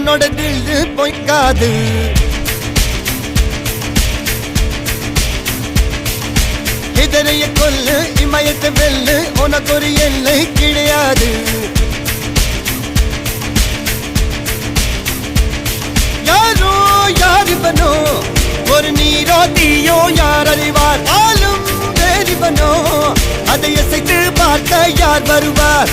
இவனோட தில்லு பொய்க்காது. இதனைய கொல்லு இமயத்தை வெல்லு உனக்கு ஒரு எல்லை கிடையாது. யாரோ யார் இவனோ ஒரு நீரோ தீயோ யார் அறிவார். ஆளும் வேறிவனோ அதை அசைத்து பார்க்க யார் வருவார்.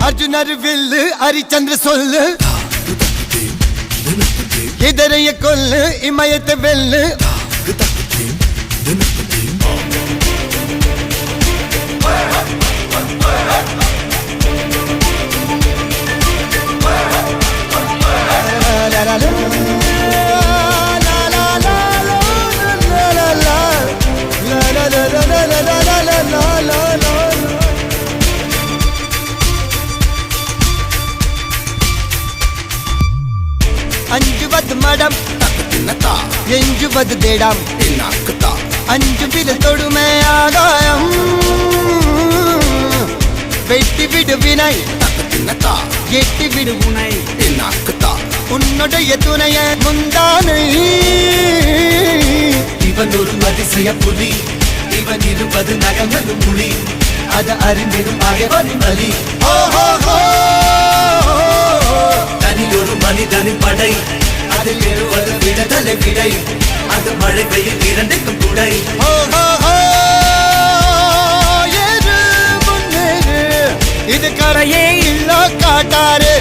அர்ஜுனர் வில்லு ஹரிச்சந்திர சொல்லு இதரைய கொல்லு இமயத்தை வெல்லு. அஞ்சுவது மடம் எஞ்சுவது தேடம். அஞ்சு விரல் தொடுமை ஆகாயம் வெட்டி விடு வினை எட்டி விடு உனை. உன்னுடைய துணைய முந்தானை இவன் ஒரு அதிசய புலி. இவன் இருப்பது நகமது மொழி. அது அறிந்திடும் ஆயவனின் வலி. தனியொரு மனிதனின் படை. அதில் எழுவது விடுதலை விடை. அது மழை பெய்யும் இரண்டுக்கும் துணை. இது கரையே இல்ல காட்டாரு.